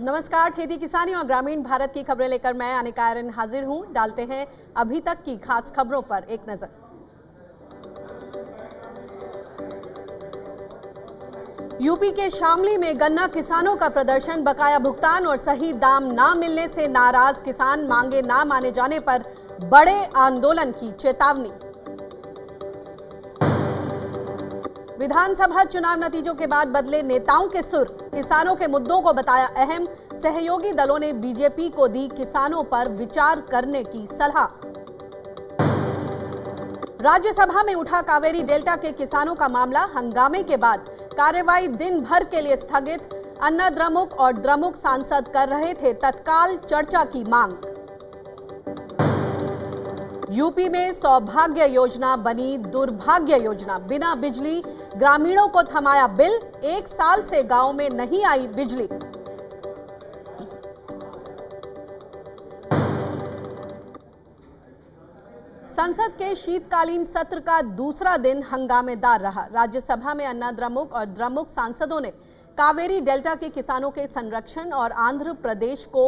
नमस्कार। खेती किसानी और ग्रामीण भारत की खबरें लेकर मैं अनिका आर्यन हाजिर हूं। डालते हैं अभी तक की खास खबरों पर एक नजर। यूपी के शामली में गन्ना किसानों का प्रदर्शन, बकाया भुगतान और सही दाम ना मिलने से नाराज किसान, मांगे ना माने जाने पर बड़े आंदोलन की चेतावनी। विधानसभा चुनाव नतीजों के बाद बदले नेताओं के सुर, किसानों के मुद्दों को बताया अहम, सहयोगी दलों ने बीजेपी को दी किसानों पर विचार करने की सलाह। राज्यसभा में उठा कावेरी डेल्टा के किसानों का मामला, हंगामे के बाद कार्यवाही दिन भर के लिए स्थगित। अन्ना द्रमुक और द्रमुक सांसद कर रहे थे तत्काल चर्चा की मांग। यूपी में सौभाग्य योजना बनी दुर्भाग्य योजना, बिना बिजली ग्रामीणों को थमाया बिल, 1 साल से गांव में नहीं आई बिजली। संसद के शीतकालीन सत्र का दूसरा दिन हंगामेदार रहा। राज्यसभा में अन्ना द्रमुक और द्रमुक सांसदों ने कावेरी डेल्टा के किसानों के संरक्षण और आंध्र प्रदेश को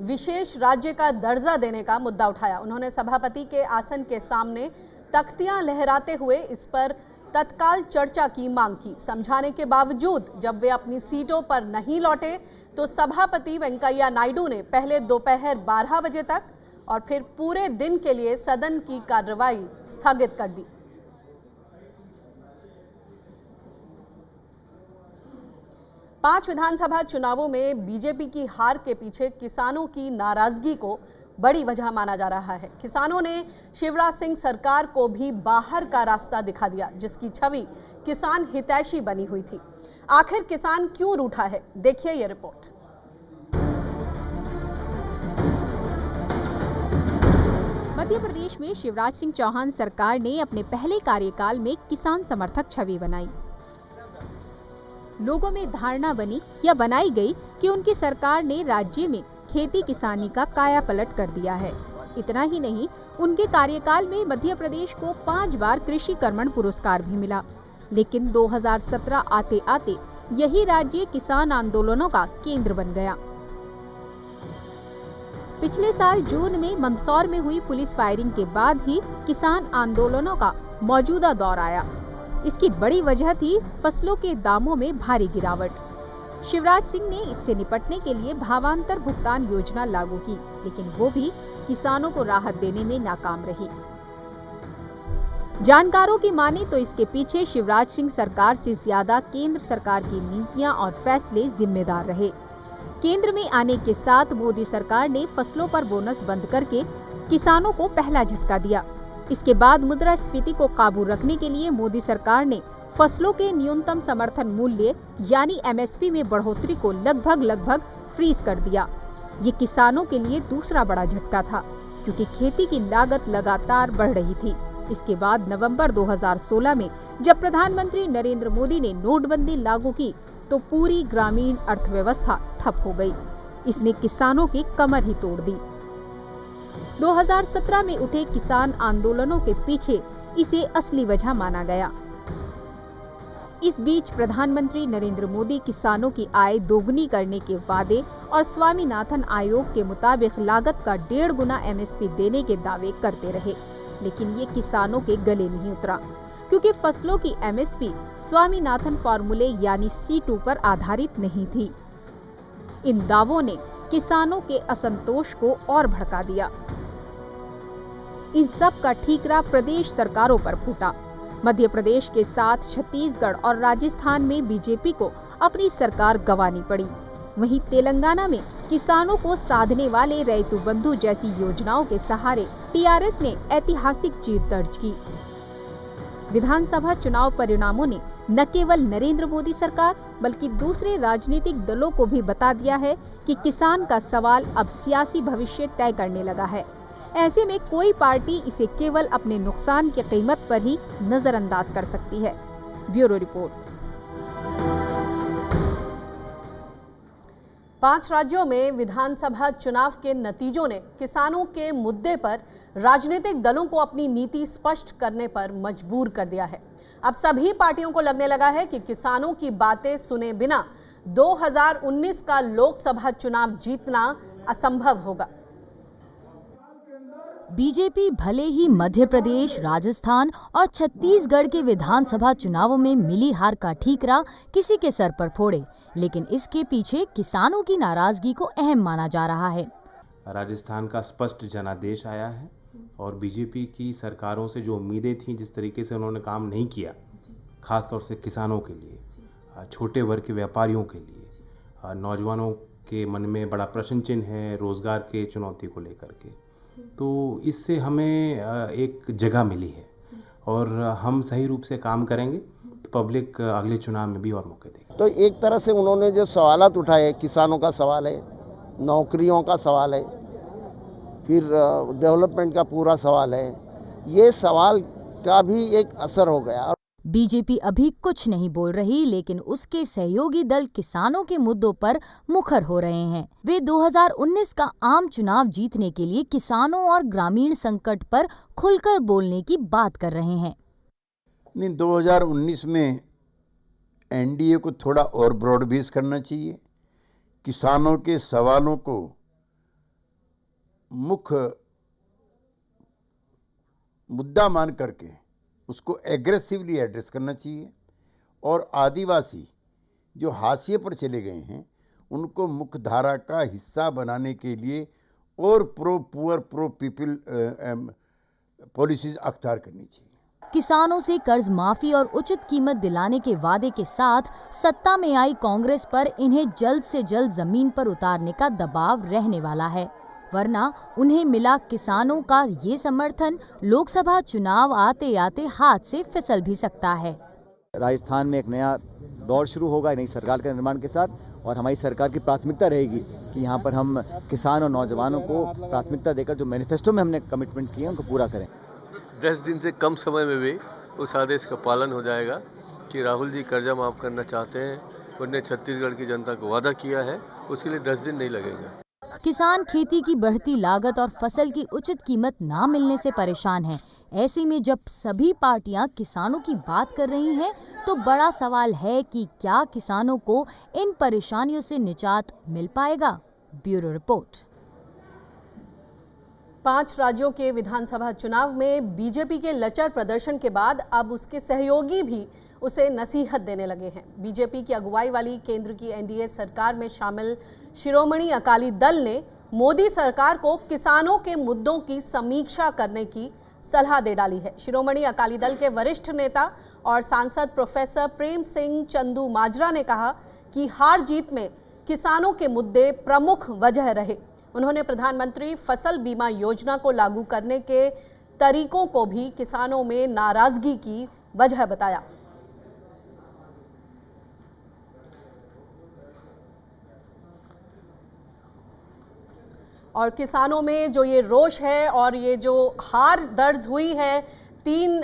विशेष राज्य का दर्जा देने का मुद्दा उठाया। उन्होंने सभापति के आसन के सामने तख्तियां लहराते हुए इस पर तत्काल चर्चा की मांग की। समझाने के बावजूद जब वे अपनी सीटों पर नहीं लौटे तो सभापति वेंकैया नायडू ने पहले दोपहर 12 बजे तक और फिर पूरे दिन के लिए सदन की कार्यवाही स्थगित कर दी। पांच विधानसभा चुनावों में बीजेपी की हार के पीछे किसानों की नाराजगी को बड़ी वजह माना जा रहा है। किसानों ने शिवराज सिंह सरकार को भी बाहर का रास्ता दिखा दिया, जिसकी छवि किसान हितैषी बनी हुई थी। आखिर किसान क्यों रूठा है, देखिए ये रिपोर्ट। मध्य प्रदेश में शिवराज सिंह चौहान सरकार ने अपने पहले कार्यकाल में किसान समर्थक छवि बनाई। लोगों में धारणा बनी या बनाई गई कि उनकी सरकार ने राज्य में खेती किसानी का कायापलट कर दिया है। इतना ही नहीं, उनके कार्यकाल में मध्य प्रदेश को 5 बार कृषि कर्मण पुरस्कार भी मिला। लेकिन 2017 आते आते यही राज्य किसान आंदोलनों का केंद्र बन गया। पिछले साल जून में मंदसौर में हुई पुलिस फायरिंग के बाद ही किसान आंदोलनों का मौजूदा दौर आया। इसकी बड़ी वजह थी फसलों के दामों में भारी गिरावट। शिवराज सिंह ने इससे निपटने के लिए भावांतर भुगतान योजना लागू की, लेकिन वो भी किसानों को राहत देने में नाकाम रही। जानकारों की माने तो इसके पीछे शिवराज सिंह सरकार से ज्यादा केंद्र सरकार की नीतियां और फैसले जिम्मेदार रहे। केंद्र में आने के साथ मोदी सरकार ने फसलों पर बोनस बंद करके किसानों को पहला झटका दिया। इसके बाद मुद्रास्फीति को काबू रखने के लिए मोदी सरकार ने फसलों के न्यूनतम समर्थन मूल्य यानी एमएसपी में बढ़ोतरी को लगभग फ्रीज कर दिया। ये किसानों के लिए दूसरा बड़ा झटका था, क्योंकि खेती की लागत लगातार बढ़ रही थी। इसके बाद नवंबर 2016 में जब प्रधानमंत्री नरेंद्र मोदी ने नोटबंदी लागू की तो पूरी ग्रामीण अर्थव्यवस्था ठप हो गई। इसने किसानों की कमर ही तोड़ दी। 2017 में उठे किसान आंदोलनों के पीछे इसे असली वजह माना गया। इस बीच प्रधानमंत्री नरेंद्र मोदी किसानों की आय दोगुनी करने के वादे और स्वामीनाथन आयोग के मुताबिक लागत का 1.5 गुना एमएसपी देने के दावे करते रहे, लेकिन ये किसानों के गले नहीं उतरा, क्योंकि फसलों की एमएसपी स्वामीनाथन फॉर्मूले यानी C2 पर आधारित नहीं थी। इन दावों ने किसानों के असंतोष को और भड़का दिया। इन सब का ठीकरा प्रदेश सरकारों पर फूटा। मध्य प्रदेश के साथ छत्तीसगढ़ और राजस्थान में बीजेपी को अपनी सरकार गंवानी पड़ी। वहीं तेलंगाना में किसानों को साधने वाले रैतु बंधु जैसी योजनाओं के सहारे टीआरएस ने ऐतिहासिक जीत दर्ज की। विधानसभा चुनाव परिणामों ने न केवल नरेंद्र मोदी सरकार बल्कि दूसरे राजनीतिक दलों को भी बता दिया है कि किसान का सवाल अब सियासी भविष्य तय करने लगा है। ऐसे में कोई पार्टी इसे केवल अपने नुकसान की कीमत पर ही नजरअंदाज कर सकती है। Bureau report. 5 राज्यों में विधानसभा चुनाव के नतीजों ने किसानों के मुद्दे पर राजनीतिक दलों को अपनी नीति स्पष्ट करने पर मजबूर कर दिया है। अब सभी पार्टियों को लगने लगा है कि किसानों की बातें सुने बिना 2019 का लोकसभा चुनाव जीतना असंभव होगा। बीजेपी भले ही मध्य प्रदेश, राजस्थान और छत्तीसगढ़ के विधानसभा चुनावों में मिली हार का ठीकरा किसी के सर पर फोड़े, लेकिन इसके पीछे किसानों की नाराजगी को अहम माना जा रहा है। राजस्थान का स्पष्ट जनादेश आया है और बीजेपी की सरकारों से जो उम्मीदें थीं, जिस तरीके से उन्होंने काम नहीं किया, खासतौर से किसानों के लिए, छोटे वर्ग के व्यापारियों के लिए, नौजवानों के मन में बड़ा प्रश्न चिन्ह है रोजगार के चुनौती को लेकर के, तो इससे हमें एक जगह मिली है और हम सही रूप से काम करेंगे तो पब्लिक अगले चुनाव में भी और मौके देगी। तो एक तरह से उन्होंने जो सवालात उठाए, किसानों का सवाल है, नौकरियों का सवाल है, फिर डेवलपमेंट का पूरा सवाल है, ये सवाल का भी एक असर हो गया। बीजेपी अभी कुछ नहीं बोल रही, लेकिन उसके सहयोगी दल किसानों के मुद्दों पर मुखर हो रहे हैं। वे 2019 का आम चुनाव जीतने के लिए किसानों और ग्रामीण संकट पर खुलकर बोलने की बात कर रहे हैं। नहीं, 2019 में एनडीए को थोड़ा और ब्रॉड बेस करना चाहिए, किसानों के सवालों को मुख्य मुद्दा मान करके उसको एग्रेसिवली एड्रेस करना चाहिए और आदिवासी जो हाशिए पर चले गए हैं उनको मुख्य धारा का हिस्सा बनाने के लिए और pro poor pro people policies अख्तियार करनी चाहिए। किसानों से कर्ज माफी और उचित कीमत दिलाने के वादे के साथ सत्ता में आई कांग्रेस पर इन्हें जल्द से जल्द जमीन पर उतारने का दबाव रहने वाला है, वरना उन्हें मिला किसानों का ये समर्थन लोकसभा चुनाव आते आते हाथ से फिसल भी सकता है। राजस्थान में एक नया दौर शुरू होगा नई सरकार के निर्माण के साथ, और हमारी सरकार की प्राथमिकता रहेगी कि यहाँ पर हम किसान और नौजवानों को प्राथमिकता देकर जो मैनिफेस्टो में हमने कमिटमेंट किए उनको पूरा करें। 10 दिन से कम समय में भी उस आदेश का पालन हो जाएगा कि राहुल जी कर्जा माफ करना चाहते हैं, उन्होंने छत्तीसगढ़ की जनता को वादा किया है, उसके लिए 10 दिन नहीं लगेगा। किसान खेती की बढ़ती लागत और फसल की उचित कीमत ना मिलने से परेशान हैं। ऐसे में जब सभी पार्टियां किसानों की बात कर रही हैं, तो बड़ा सवाल है कि क्या किसानों को इन परेशानियों से निजात मिल पाएगा। Bureau report. 5 राज्यों के विधानसभा चुनाव में बीजेपी के लचर प्रदर्शन के बाद अब उसके सहयोगी भी उसे नसीहत देने लगे हैं। बीजेपी की अगुवाई वाली केंद्र की एनडीए सरकार में शामिल शिरोमणि अकाली दल ने मोदी सरकार को किसानों के मुद्दों की समीक्षा करने की सलाह दे डाली है। शिरोमणि अकाली दल के वरिष्ठ नेता और सांसद प्रोफेसर प्रेम सिंह चंदू माजरा ने कहा कि हार जीत में किसानों के मुद्दे प्रमुख वजह रहे। उन्होंने प्रधानमंत्री फसल बीमा योजना को लागू करने के तरीकों को भी किसानों में नाराजगी की वजह बताया। और किसानों में जो ये रोष है और ये जो हार दर्ज हुई है 3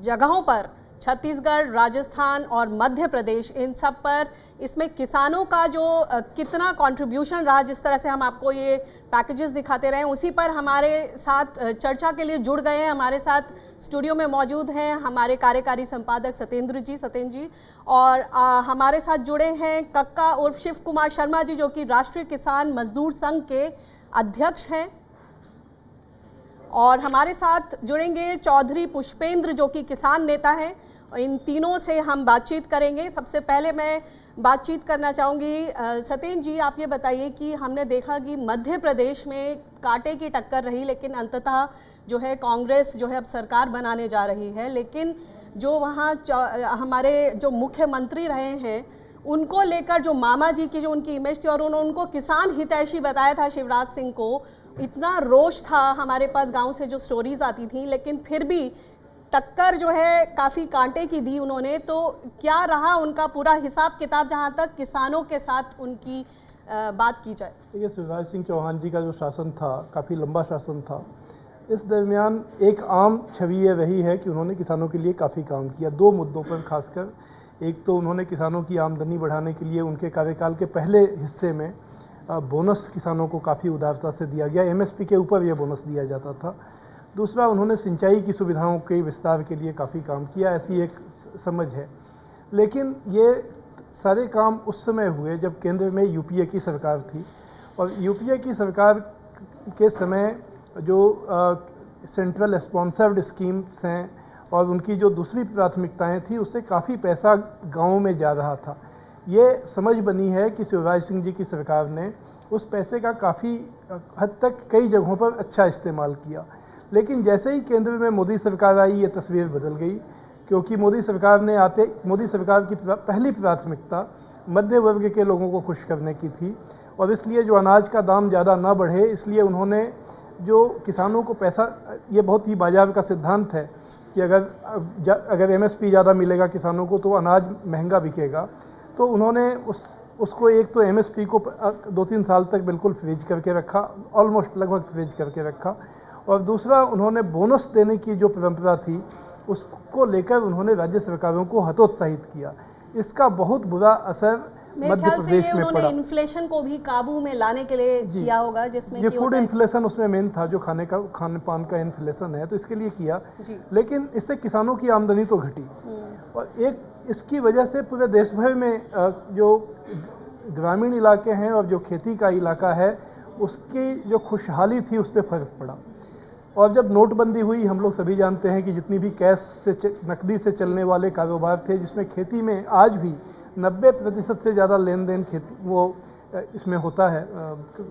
जगहों पर, छत्तीसगढ़, राजस्थान और मध्य प्रदेश, इन सब पर इसमें किसानों का जो कितना कंट्रीब्यूशन रहा, जिस तरह से हम आपको ये पैकेजेस दिखाते रहे, उसी पर हमारे साथ चर्चा के लिए जुड़ गए हैं। हमारे साथ स्टूडियो में मौजूद हैं हमारे कार्यकारी संपादक सत्येंद्र जी और हमारे साथ जुड़े हैं कक्का उर्फ शिव कुमार शर्मा जी, जो कि राष्ट्रीय किसान मजदूर संघ के अध्यक्ष हैं, और हमारे साथ जुड़ेंगे चौधरी पुष्पेंद्र जो कि किसान नेता हैं। इन तीनों से हम बातचीत करेंगे। सबसे पहले मैं बातचीत करना चाहूँगी सत्येंद्र जी, आप ये बताइए कि हमने देखा कि मध्य प्रदेश में कांटे की टक्कर रही, लेकिन अंततः जो है कांग्रेस जो है अब सरकार बनाने जा रही है, लेकिन जो वहाँ हमारे जो मुख्यमंत्री रहे हैं उनको लेकर जो मामा जी की जो उनकी इमेज थी, और उन्होंने उनको किसान हितैषी बताया था शिवराज सिंह को, इतना रोष था हमारे पास गांव से जो स्टोरीज आती थी, लेकिन फिर भी टक्कर जो है काफ़ी कांटे की दी उन्होंने। तो क्या रहा उनका पूरा हिसाब किताब जहां तक किसानों के साथ उनकी बात की जाए? देखिए, शिवराज सिंह चौहान जी का जो शासन था काफ़ी लंबा शासन था। इस दरमियान एक आम छवि ये रही है कि उन्होंने किसानों के लिए काफ़ी काम किया 2 मुद्दों पर खासकर। एक तो उन्होंने किसानों की आमदनी बढ़ाने के लिए उनके कार्यकाल के पहले हिस्से में बोनस किसानों को काफ़ी उदारता से दिया गया, एमएसपी के ऊपर यह बोनस दिया जाता था। दूसरा, उन्होंने सिंचाई की सुविधाओं के विस्तार के लिए काफ़ी काम किया, ऐसी एक समझ है। लेकिन ये सारे काम उस समय हुए जब केंद्र में यूपीए की सरकार थी, और यूपीए की सरकार के समय जो सेंट्रल स्पॉन्सर्ड स्कीम्स हैं और उनकी जो दूसरी प्राथमिकताएं थी, उससे काफ़ी पैसा गाँवों में जा रहा था। ये समझ बनी है कि शिवराज सिंह जी की सरकार ने उस पैसे का काफ़ी हद तक कई जगहों पर अच्छा इस्तेमाल किया। लेकिन जैसे ही केंद्र में मोदी सरकार आई, ये तस्वीर बदल गई, क्योंकि मोदी सरकार की पहली प्राथमिकता मध्य वर्ग के लोगों को खुश करने की थी, और इसलिए जो अनाज का दाम ज़्यादा ना बढ़े, इसलिए उन्होंने जो किसानों को पैसा, ये बहुत ही बाजार का सिद्धांत है कि अगर एमएसपी ज़्यादा मिलेगा किसानों को तो अनाज महंगा बिकेगा, तो उन्होंने उसको एक तो एमएसपी को 2-3 साल तक बिल्कुल फ्रीज करके रखा, ऑलमोस्ट लगभग फ्रीज करके रखा, और दूसरा उन्होंने बोनस देने की जो परंपरा थी उसको लेकर उन्होंने राज्य सरकारों को हतोत्साहित किया। इसका बहुत बुरा असर मेरे मध्य ख्याल से प्रदेश ये में उन्होंने पड़ा। इन्फ्लेशन को भी काबू में लाने के लिए किया होगा, जिसमें ये कि फूड होता है- इन्फ्लेशन उसमें मेन था, जो खाने पान का इन्फ्लेशन है, तो इसके लिए किया। जी। लेकिन इससे किसानों की आमदनी तो घटी, और एक इसकी वजह से पूरे देश भर में जो ग्रामीण इलाके हैं और जो खेती का इलाका है, उसकी जो खुशहाली थी उस पर फर्क पड़ा। और जब नोटबंदी हुई, हम लोग सभी जानते हैं कि जितनी भी कैश से नकदी से चलने वाले कारोबार थे, जिसमें खेती में आज भी 90% से ज़्यादा लेन देन इसमें होता है,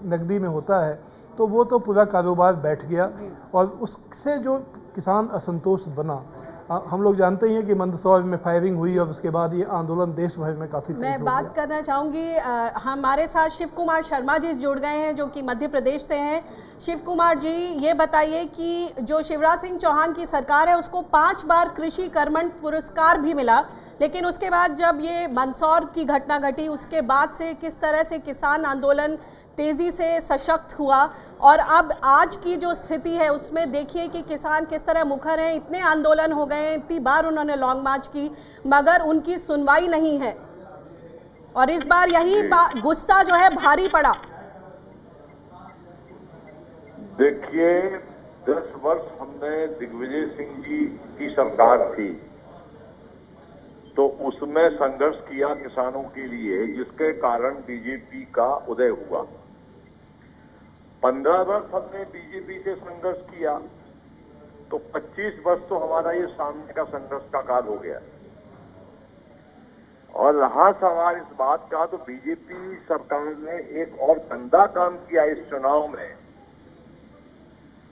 नकदी में होता है, तो वो तो पूरा कारोबार बैठ गया, और उससे जो किसान असंतोष बना, हम लोग जानते ही हैं कि मंदसौर में फायरिंग हुई, और उसके बाद ये आंदोलन देश भर में काफ़ी तेज हो मैं बात गया। करना चाहूँगी, हमारे साथ शिव कुमार शर्मा जी जुड़ गए हैं, जो कि मध्य प्रदेश से हैं। शिव कुमार जी, ये बताइए कि जो शिवराज सिंह चौहान की सरकार है, उसको 5 बार कृषि कर्मण पुरस्कार भी मिला, लेकिन उसके बाद जब ये मंदसौर की घटना घटी, उसके बाद से किस तरह से किसान आंदोलन तेजी से सशक्त हुआ, और अब आज की जो स्थिति है उसमें देखिए कि किसान किस तरह मुखर हैं। इतने आंदोलन हो गए, इतनी बार उन्होंने लॉन्ग मार्च की, मगर उनकी सुनवाई नहीं है, और इस बार यही गुस्सा जो है भारी पड़ा। देखिए, 10 वर्ष हमने दिग्विजय सिंह जी की सरकार थी, तो उसमें संघर्ष किया किसानों के लिए, जिसके कारण बीजेपी का उदय हुआ। 15 वर्ष हमने बीजेपी से संघर्ष किया, तो 25 वर्ष तो हमारा ये सामने का संघर्ष का काल हो गया। और रहा सवाल इस बात का, तो बीजेपी सरकार ने एक और गंदा काम किया इस चुनाव में।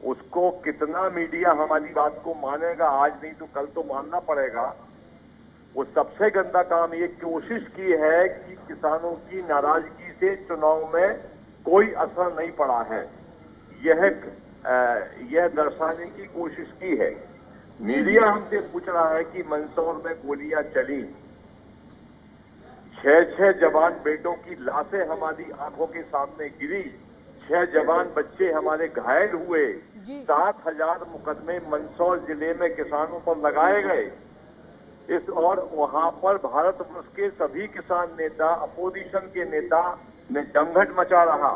उसको कितना मीडिया हमारी बात को मानेगा, आज नहीं तो कल तो मानना पड़ेगा। वो सबसे गंदा काम ये कोशिश की है कि किसानों की नाराजगी से चुनाव में कोई असर नहीं पड़ा है, यह दर्शाने की कोशिश की है। मीडिया हमसे पूछ रहा है कि मंदसौर में गोलियां चली, 6 जवान बेटों की लाशें हमारी आंखों के सामने गिरी, 6 जवान बच्चे हमारे घायल हुए, 7,000 मुकदमे मंदसौर जिले में किसानों पर लगाए गए। और वहां पर भारतवर्ष के सभी किसान नेता, अपोजिशन के नेता ने जमघट मचा रहा।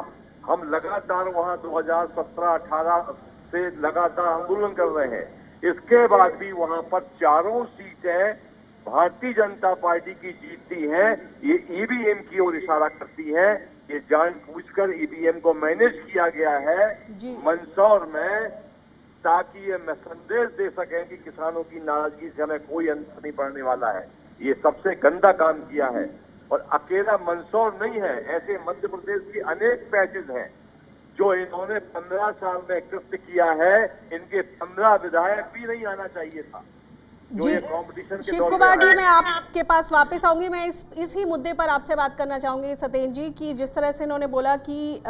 हम लगातार वहां 2017-18 से लगातार आंदोलन कर रहे हैं। इसके बाद भी वहां पर 4 सीटें भारतीय जनता पार्टी की जीतती है। ये ईवीएम की ओर इशारा करती है, ये जानबूझकर ईवीएम को मैनेज किया गया है मंदसौर में, ताकि ये संदेश दे सकें कि किसानों की नाराजगी से हमें कोई अंतर नहीं पड़ने वाला है। ये सबसे गंदा काम किया है, और अकेला मंदसौर नहीं है, ऐसे मध्य प्रदेश की अनेक पैचेज हैं जो इन्होंने 15 साल में कृत्य किया है। इनके 15 विधायक भी नहीं आना चाहिए था। जी, शिव कुमार जी, मैं आपके पास वापस आऊंगी। मैं इसी मुद्दे पर आपसे बात करना चाहूंगी सतेन जी, कि जिस तरह से इन्होंने बोला कि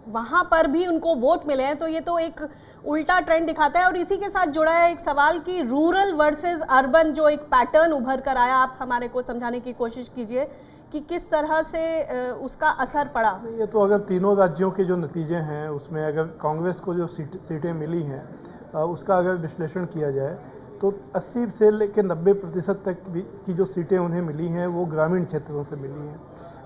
वहां पर भी उनको वोट मिले हैं, तो ये तो एक उल्टा ट्रेंड दिखाता है। और इसी के साथ जुड़ा है एक सवाल कि रूरल वर्सेस अर्बन जो एक पैटर्न उभर कर आया, आप हमारे को समझाने की कोशिश कीजिए कि किस तरह से उसका असर पड़ा। ये तो अगर तीनों राज्यों के जो नतीजे हैं उसमें अगर कांग्रेस को जो सीटें मिली हैं, उसका अगर विश्लेषण किया जाए तो 80 से लेकर 90% तक की जो सीटें उन्हें मिली हैं वो ग्रामीण क्षेत्रों से मिली हैं।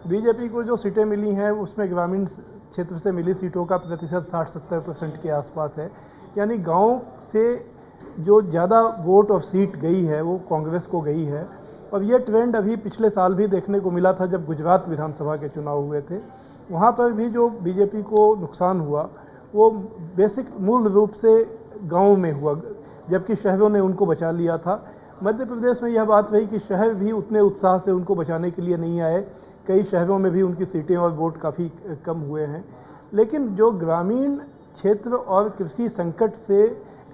बीजेपी को जो सीटें मिली हैं उसमें ग्रामीण क्षेत्र से मिली सीटों का प्रतिशत 60-70% के आसपास है। यानी गांव से जो ज़्यादा वोट और सीट गई है वो कांग्रेस को गई है, और ये ट्रेंड अभी पिछले साल भी देखने को मिला था जब गुजरात विधानसभा के चुनाव हुए थे। वहाँ पर भी जो बीजेपी को नुकसान हुआ वो मूल रूप से गाँव में हुआ, जबकि शहरों ने उनको बचा लिया था। मध्य प्रदेश में यह बात रही कि शहर भी उतने उत्साह से उनको बचाने के लिए नहीं आए, कई शहरों में भी उनकी सीटें और वोट काफ़ी कम हुए हैं। लेकिन जो ग्रामीण क्षेत्र और कृषि संकट से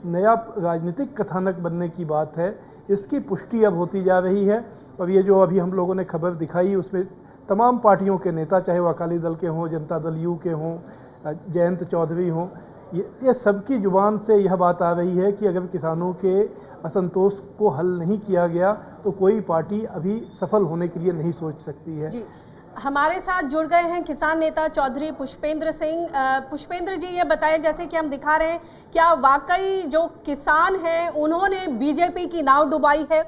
नया राजनीतिक कथानक बनने की बात है, इसकी पुष्टि अब होती जा रही है। और ये जो अभी हम लोगों ने खबर दिखाई उसमें तमाम पार्टियों के नेता, चाहे वो अकाली दल के हों, जनता दल यू के हों, जयंत चौधरी हों, ये सबकी जुबान से यह बात आ रही है कि अगर किसानों के असंतोष को हल नहीं किया गया तो कोई पार्टी अभी सफल होने के लिए नहीं सोच सकती है। जी, हमारे साथ जुड़ गए हैं किसान नेता चौधरी पुष्पेंद्र सिंह। पुष्पेंद्र जी, ये बताएं, जैसे कि हम दिखा रहे हैं, क्या वाकई जो किसान हैं उन्होंने बीजेपी की नाव डुबाई है?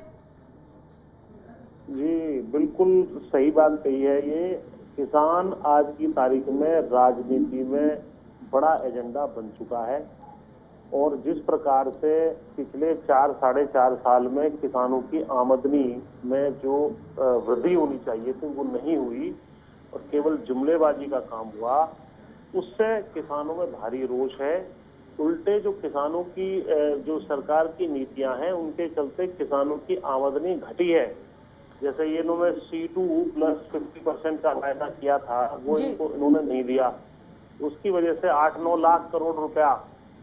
जी बिल्कुल सही बात कही है। ये किसान आज की तारीख में राजनीति में बड़ा एजेंडा बन चुका है और जिस प्रकार से पिछले 4-4.5 साल में किसानों की आमदनी में जो वृद्धि होनी चाहिए थी वो नहीं हुई और केवल जुमलेबाजी का काम हुआ, उससे किसानों में भारी रोष है। उल्टे जो किसानों की जो सरकार की नीतियां हैं उनके चलते किसानों की आमदनी घटी है। जैसे ये इन्होंने C2 + 50% का वायदा किया था वो इन्होंने नहीं दिया, उसकी वजह से 8-9 लाख करोड़ रुपया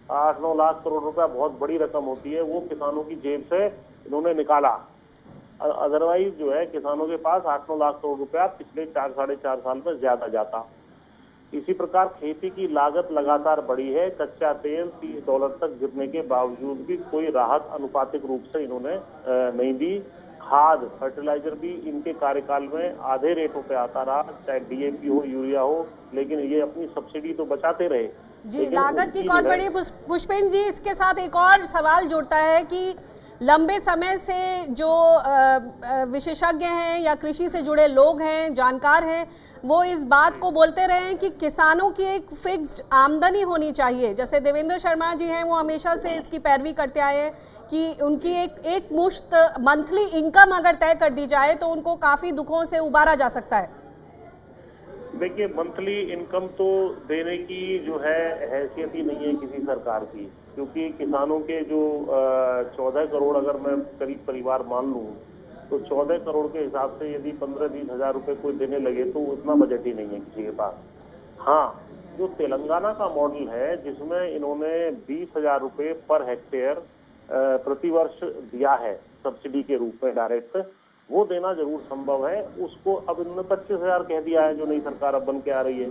बहुत बड़ी रकम होती है, वो किसानों की जेब से इन्होंने निकाला। अदरवाइज जो है किसानों के पास 8-9 लाख करोड़ रुपया पिछले 4-4.5 साल में ज्यादा जाता। इसी प्रकार खेती की लागत लगातार बढ़ी है। कच्चा तेल $30 तक गिरने के बावजूद भी कोई राहत अनुपातिक रूप से इन्होंने नहीं दी। खाद फर्टिलाइजर भी इनके कार्यकाल में आधे रेटों पे आता रहा, चाहे DAP हो, यूरिया हो, लेकिन ये अपनी सब्सिडी तो बचाते रहे। जी, लागत की कॉस्ट बढ़ी। पुष्पेंद्र जी, इसके साथ एक और सवाल जुड़ता है कि लंबे समय से जो विशेषज्ञ हैं या कृषि से जुड़े लोग हैं, जानकार हैं, वो इस बात को बोलते रहे हैं कि किसानों की एक फिक्स्ड आमदनी होनी चाहिए। जैसे देवेंद्र शर्मा जी हैं, वो हमेशा से इसकी पैरवी करते आए हैं कि उनकी एक मुश्त मंथली इनकम अगर तय कर दी जाए तो उनको काफ़ी दुखों से उबारा जा सकता है। देखिए, मंथली इनकम तो देने की जो है हैसियत ही नहीं है किसी सरकार की, क्योंकि किसानों के जो 14 करोड़ अगर मैं करीब परिवार मान लूँ तो 14 करोड़ के हिसाब से यदि 15-20 हज़ार रुपये कोई देने लगे तो उतना बजट ही नहीं है किसी के पास। हाँ, जो तेलंगाना का मॉडल है जिसमें इन्होंने 20,000 रुपये पर हेक्टेयर प्रतिवर्ष दिया है सब्सिडी के रूप में डायरेक्ट, वो देना जरूर संभव है। उसको अब इन्होंने 25,000 कह दिया है जो नई सरकार अब बन के आ रही है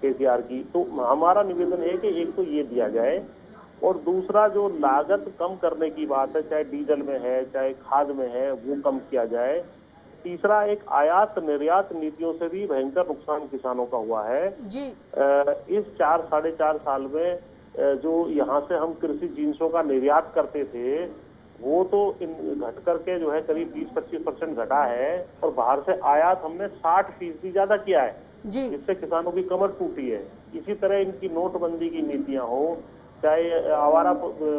KCR की। तो हमारा निवेदन है कि एक तो ये दिया जाए और दूसरा जो लागत कम करने की बात है, चाहे डीजल में है चाहे खाद में है, वो कम किया जाए। तीसरा, एक आयात निर्यात नीतियों से भी भयंकर नुकसान किसानों का हुआ है जी। इस 4-4.5 साल में जो यहाँ से हम कृषि जिन्सों का निर्यात करते थे वो तो घट करके जो है करीब 20-25% घटा है और बाहर से आयात हमने 60% ज्यादा किया है, जिससे किसानों की कमर टूटी है। इसी तरह इनकी नोटबंदी की नीतियां हो, चाहे आवारा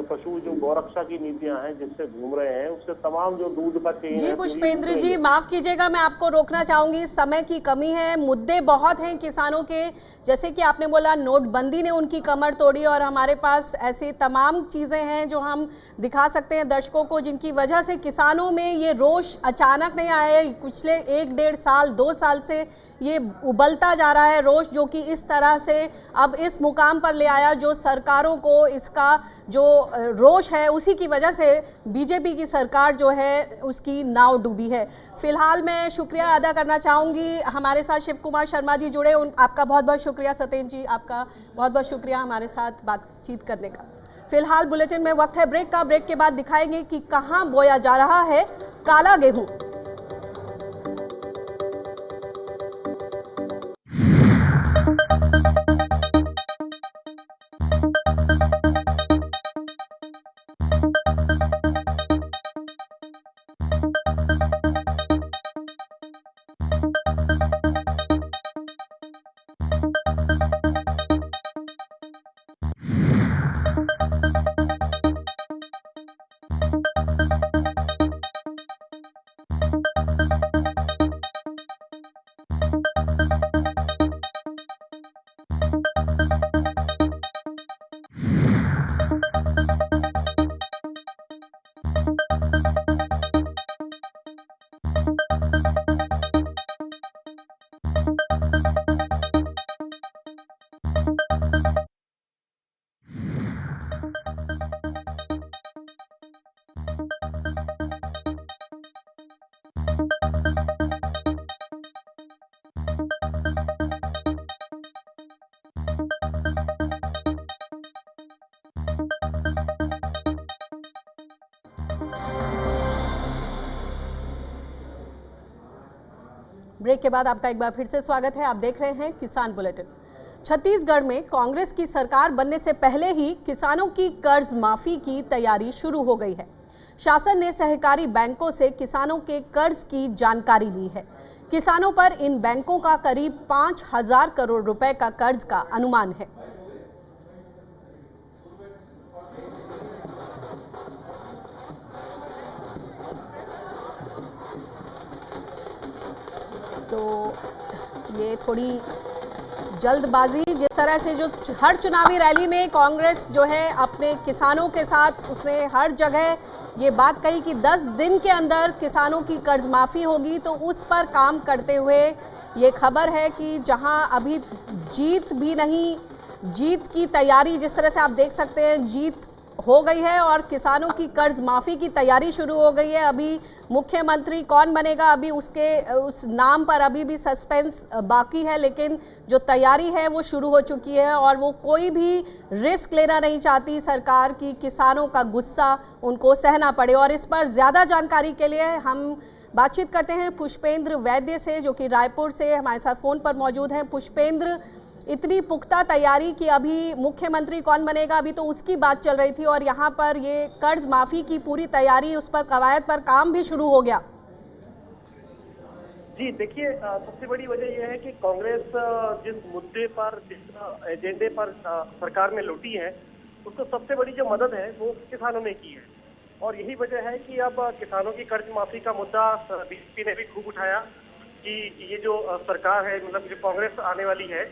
पशु जो गौरक्षा की नीतियां हैं जिससे घूम रहे हैं, उससे तमाम जो दूध का चेन जी। पुष्पेंद्र जी, माफ कीजिएगा, मैं आपको रोकना चाहूंगी, समय की कमी है, मुद्दे बहुत हैं किसानों के। जैसे कि आपने बोला नोटबंदी ने उनकी कमर तोड़ी और हमारे पास ऐसी तमाम चीजें हैं जो हम दिखा सकते हैं दर्शकों को, जिनकी वजह से किसानों में ये रोष अचानक नहीं आया, पिछले 1-1.5 साल 2 साल से ये उबलता जा रहा है रोष, जो कि इस तरह से अब इस मुकाम पर ले आया जो सरकारों को इसका जो रोष है उसी की वजह से बीजेपी की सरकार जो है उसकी नाव डूबी है। फिलहाल मैं शुक्रिया अदा करना चाहूंगी, हमारे साथ शिव कुमार शर्मा जी जुड़े, आपका बहुत बहुत शुक्रिया। सत्येंद्र जी, आपका बहुत बहुत शुक्रिया हमारे साथ बातचीत करने का। फिलहाल बुलेटिन में वक्त है ब्रेक का, ब्रेक के बाद दिखाएंगे कि कहां बोया जा रहा है काला गेहूं। ब्रेक के बाद आपका एक बार फिर से स्वागत है। आप देख रहे हैं किसान बुलेटिन। छत्तीसगढ़ में कांग्रेस की सरकार बनने से पहले ही किसानों की कर्ज माफी की तैयारी शुरू हो गई है। शासन ने सहकारी बैंकों से किसानों के कर्ज की जानकारी ली है। किसानों पर इन बैंकों का करीब 5,000 करोड़ रुपए का कर्ज का अनुमान है। तो ये थोड़ी जल्दबाजी, जिस तरह से जो हर चुनावी रैली में कांग्रेस जो है अपने किसानों के साथ, उसने हर जगह ये बात कही कि 10 दिन के अंदर किसानों की कर्ज माफ़ी होगी, तो उस पर काम करते हुए ये खबर है कि जहां अभी जीत भी नहीं, जीत की तैयारी जिस तरह से आप देख सकते हैं, जीत हो गई है और किसानों की कर्ज माफी की तैयारी शुरू हो गई है। अभी मुख्यमंत्री कौन बनेगा, अभी उस नाम पर अभी भी सस्पेंस बाकी है, लेकिन जो तैयारी है वो शुरू हो चुकी है और वो कोई भी रिस्क लेना नहीं चाहती सरकार की किसानों का गुस्सा उनको सहना पड़े। और इस पर ज्यादा जानकारी के लिए हम बातचीत करते हैं पुष्पेंद्र वैद्य से, जो कि रायपुर से हमारे साथ फोन पर मौजूद हैं। पुष्पेंद्र, इतनी पुख्ता तैयारी कि अभी मुख्यमंत्री कौन बनेगा, अभी तो उसकी बात चल रही थी और यहाँ पर ये कर्ज माफी की पूरी तैयारी, उस पर कवायद पर काम भी शुरू हो गया। जी देखिए, सबसे बड़ी वजह यह है कि कांग्रेस जिस मुद्दे पर, जिस एजेंडे पर सरकार में लौटी है, उसको सबसे बड़ी जो मदद है वो किसानों ने की है। और यही वजह है कि अब किसानों की कर्ज माफी का मुद्दा बीजेपी ने भी खूब उठाया कि ये जो सरकार है, मतलब जो कांग्रेस आने वाली है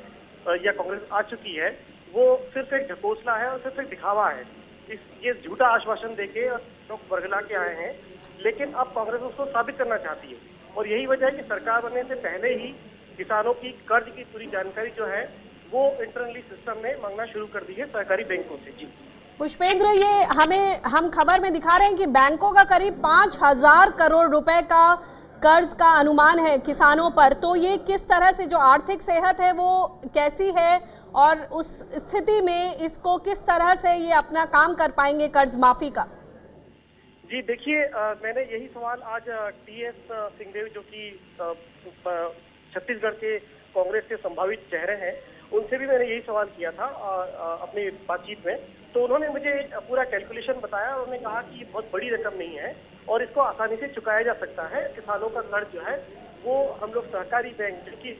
या कांग्रेस आ चुकी है, वो सिर्फ एक ढकोसला है और सिर्फ एक दिखावा है। ये झूठा आश्वासन देके लोग बरगला के आए हैं, लेकिन अब कांग्रेस उसको साबित करना चाहती है। और यही वजह है कि सरकार बनने से पहले ही किसानों की कर्ज की पूरी जानकारी जो है वो इंटरनली सिस्टम में मांगना शुरू कर दी है सहकारी बैंकों से। जी पुष्पेंद्र, ये हम खबर में दिखा रहे हैं कि बैंकों का करीब 5,000 करोड़ रुपए का कर्ज का अनुमान है किसानों पर, तो ये किस तरह से जो आर्थिक सेहत है वो कैसी है और उस स्थिति में इसको किस तरह से ये अपना काम कर पाएंगे कर्ज माफी का? जी देखिए, मैंने यही सवाल आज टीएस सिंहदेव, जो कि छत्तीसगढ़ के कांग्रेस के संभावित चेहरे हैं, उनसे भी मैंने यही सवाल किया था अपनी बातचीत में। तो उन्होंने मुझे पूरा कैलकुलेशन बताया और उन्होंने कहा कि ये बहुत बड़ी रकम नहीं है और इसको आसानी से चुकाया जा सकता है। किसानों का कर्ज जो है वो हम लोग सहकारी बैंक, जो कि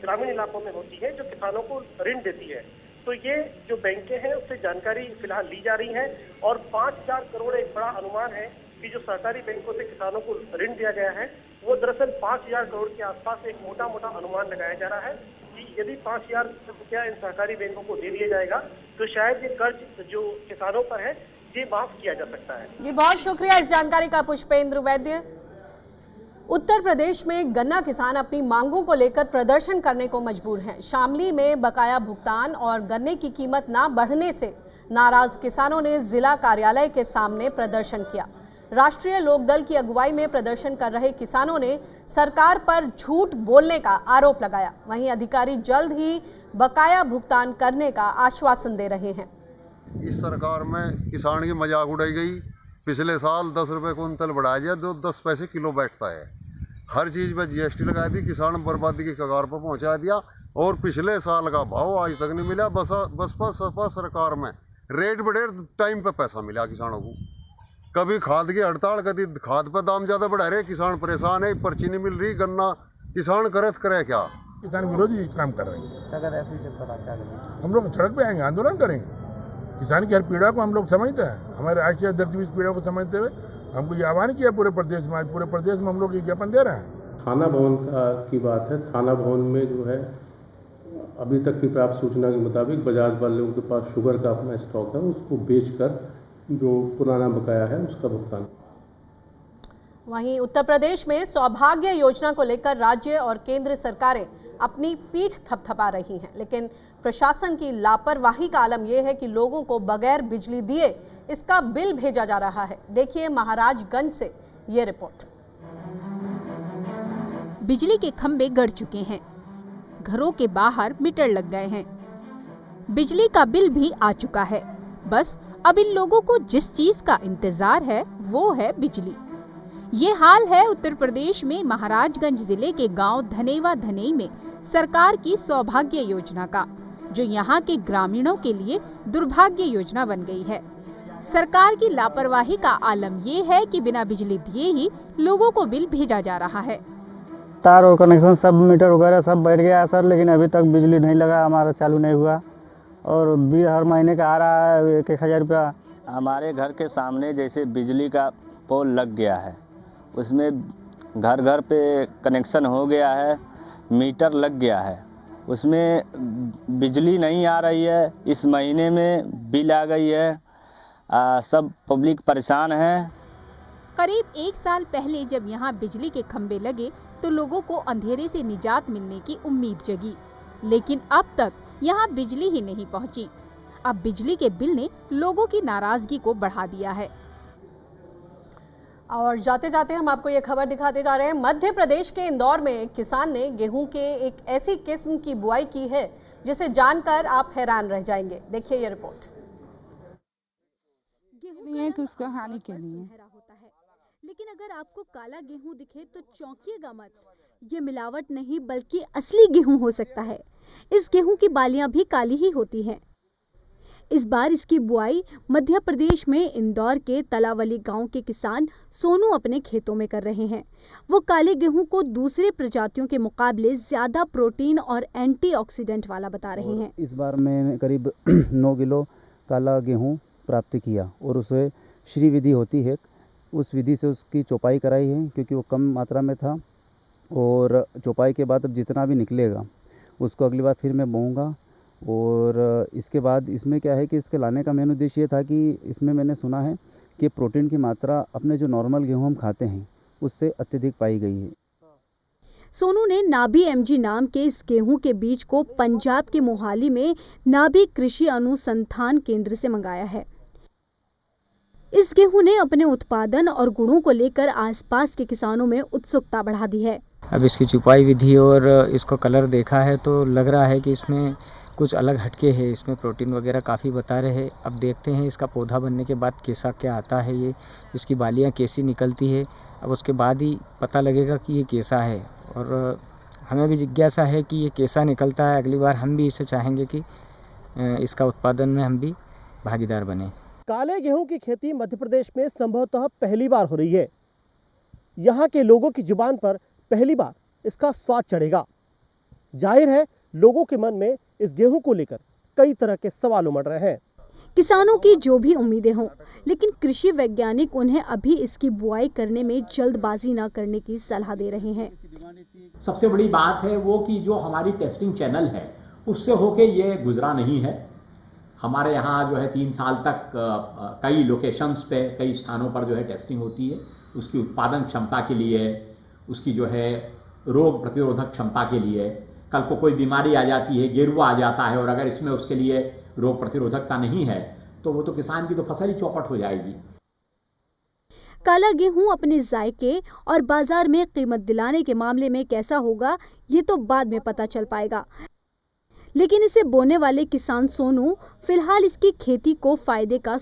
ग्रामीण इलाकों में होती है, जो किसानों को ऋण देती है, तो ये जो बैंकें हैं उससे जानकारी फिलहाल ली जा रही है। और 5,000 करोड़ एक बड़ा अनुमान है कि जो सहकारी बैंकों से किसानों को ऋण दिया गया है, वो दरअसल 5,000 करोड़ के आसपास एक मोटा मोटा अनुमान लगाया जा रहा है कि यदि 5,000 रुपया इन सहकारी बैंकों को दे दिया जाएगा तो शायद ये कर्ज जो किसानों पर है ये माफ किया जा सकता है। जी बहुत शुक्रिया इस जानकारी का पुष्पेंद्र वैद्य। उत्तर प्रदेश में गन्ना किसान अपनी मांगों को लेकर प्रदर्शन करने को मजबूर हैं। शामली में बकाया भुगतान और गन्ने की कीमत ना बढ़ने से नाराज किसानों ने जिला कार्यालय के सामने प्रदर्शन किया। राष्ट्रीय लोकदल की अगुवाई में प्रदर्शन कर रहे किसानों ने सरकार पर झूठ बोलने का आरोप लगाया। वहीं अधिकारी जल्द ही बकाया भुगतान करने का आश्वासन दे रहे हैं। इस सरकार में किसान की मजाक उड़ाई गई। पिछले साल 10 रुपए कुंतल बढ़ाया गया, जो 10 पैसे किलो बैठता है। हर चीज़ पर जीएसटी लगा दी, किसान बर्बादी की कगार पर पहुंचा दिया। और पिछले साल का भाव आज तक नहीं मिला। बसपा सपा सरकार में रेट बढ़े, टाइम पे पैसा मिला किसानों को। कभी खाद की हड़ताल, कभी खाद पर दाम ज़्यादा बढ़ा रहे, किसान परेशान है, पर्ची नहीं मिल रही। गन्ना किसान करे क्या? किसान विरोधी काम कर रहे हैं। ऐसे ही चलता रहा, क्या करेंगे? हम लोग सड़क पे आएंगे, आंदोलन करेंगे। किसान की हर पीड़ा को हम लोग समझते हैं। हमारे राष्ट्रीय अध्यक्ष भी इस पीड़ा को समझते हुए हमको ये आह्वान किया पूरे प्रदेश में। आज पूरे प्रदेश में हम लोग ये ज्ञापन दे रहे हैं। थाना भवन की बात है। थाना भवन में जो है अभी तक की प्राप्त सूचना के मुताबिक बजाज वालों के पास शुगर का अपना स्टॉक है, उसको बेचकर जो पुराना बकाया है उसका भुगतान। वहीं उत्तर प्रदेश में सौभाग्य योजना को लेकर राज्य और केंद्र सरकारें अपनी पीठ थपथपा रही हैं, लेकिन प्रशासन की लापरवाही का आलम यह है कि लोगों को बगैर बिजली दिए इसका बिल भेजा जा रहा है। देखिए महाराजगंज से ये रिपोर्ट। बिजली के खंभे गड़ चुके हैं, घरों के बाहर मीटर लग गए हैं, बिजली का बिल भी आ चुका है। बस अब इन लोगों को जिस चीज का इंतजार है वो है बिजली। ये हाल है उत्तर प्रदेश में महाराजगंज जिले के गांव धनेवा धनई में सरकार की सौभाग्य योजना का, जो यहाँ के ग्रामीणों के लिए दुर्भाग्य योजना बन गई है। सरकार की लापरवाही का आलम ये है कि बिना बिजली दिए ही लोगों को बिल भेजा जा रहा है। तार और कनेक्शन सब मीटर वगैरह सब बैठ गया सर, लेकिन अभी तक बिजली नहीं लगा, हमारा चालू नहीं हुआ और बिल हर महीने का आ रहा है 1,000 रुपया। हमारे घर के सामने जैसे बिजली का पोल लग गया है, उसमें घर घर पे कनेक्शन हो गया है, मीटर लग गया है, उसमें बिजली नहीं आ रही है। इस महीने में बिल आ गई है, सब पब्लिक परेशान है। करीब 1 साल पहले जब यहाँ बिजली के खंभे लगे तो लोगों को अंधेरे से निजात मिलने की उम्मीद जगी, लेकिन अब तक यहाँ बिजली ही नहीं पहुँची। अब बिजली के बिल ने लोगों की नाराजगी को बढ़ा दिया है। और जाते जाते हम आपको ये खबर दिखाते जा रहे हैं। मध्य प्रदेश के इंदौर में एक किसान ने गेहूं के एक ऐसी किस्म की बुआई की है जिसे जानकर आप हैरान रह जाएंगे। देखिए ये रिपोर्ट। गेहूं है कि उसका हानि के लिए होता है, लेकिन अगर आपको काला गेहूं दिखे तो चौंकिएगा मत। ये मिलावट नहीं बल्कि असली गेहूं हो सकता है। इस गेहूं की बालियां भी काली ही होती हैं। इस बार इसकी बुआई मध्य प्रदेश में इंदौर के तलावली गांव के किसान सोनू अपने खेतों में कर रहे हैं। वो काले गेहूं को दूसरे प्रजातियों के मुकाबले ज्यादा प्रोटीन और एंटीऑक्सीडेंट वाला बता रहे हैं। इस बार मैंने करीब 9 किलो काला गेहूं प्राप्त किया और उसे श्री विधि होती है, उस विधि से उसकी चौपाई कराई है क्योंकि वो कम मात्रा में था। और चौपाई के बाद अब जितना भी निकलेगा उसको अगली बार फिर मैं बोऊंगा। और इसके बाद इसमें क्या है कि इसके लाने का मेन उद्देश्य ये था कि इसमें मैंने सुना है कि प्रोटीन की मात्रा अपने जो नॉर्मल गेहूं हम खाते हैं उससे अत्यधिक पाई गई है। सोनू ने नाबी एमजी नाम के इस गेहूं के बीज को पंजाब के मोहाली में नाबी कृषि अनुसंधान केंद्र से मंगाया है। इस गेहूं ने अपने उत्पादन और गुणों को लेकर आसपास के किसानों में उत्सुकता बढ़ा दी है। अब इसकी चुपाई विधि और इसको कलर देखा है तो लग रहा है कि इसमें कुछ अलग हटके है, इसमें प्रोटीन वगैरह काफ़ी बता रहे हैं। अब देखते हैं इसका पौधा बनने के बाद कैसा क्या आता है, ये इसकी बालियाँ कैसी निकलती है। अब उसके बाद ही पता लगेगा कि ये कैसा है और हमें भी जिज्ञासा है कि ये कैसा निकलता है। अगली बार हम भी इसे चाहेंगे कि इसका उत्पादन में हम भी भागीदार बने। काले गेहूं की खेती मध्य प्रदेश में संभवतः पहली बार हो रही है। यहाँ के लोगों की जुबान पर पहली बार इसका स्वाद चढ़ेगा। जाहिर है लोगों के मन में इस गेहूं को लेकर कई तरह के सवाल उमड़ रहे हैं। किसानों की जो भी उम्मीदें हों, लेकिन कृषि वैज्ञानिक उन्हें अभी इसकी बुआई करने में जल्दबाजी न करने की सलाह दे रहे हैं। सबसे बड़ी बात है वो कि जो हमारी टेस्टिंग चैनल है उससे होके ये गुजरा नहीं है। हमारे यहाँ जो है 3 साल तक कई लोकेशंस पे कई स्थानों पर जो है टेस्टिंग होती है, उसकी उत्पादन क्षमता के लिए, उसकी जो है रोग प्रतिरोधक क्षमता के लिए। कल को कोई बीमारी आ जाती है, गेरुआ आ जाता है और अगर इसमें उसके लिए रोग प्रतिरोधकता नहीं है तो वो तो किसान की तो फसल ही चौपट हो जाएगी। काला गेहूं अपने जायके और बाजार में कीमत दिलाने के मामले में कैसा होगा ये तो बाद में पता चल पाएगा, लेकिन इसे बोने वाले किसान सोनू फिलहाल इसकी खेती को फायदे का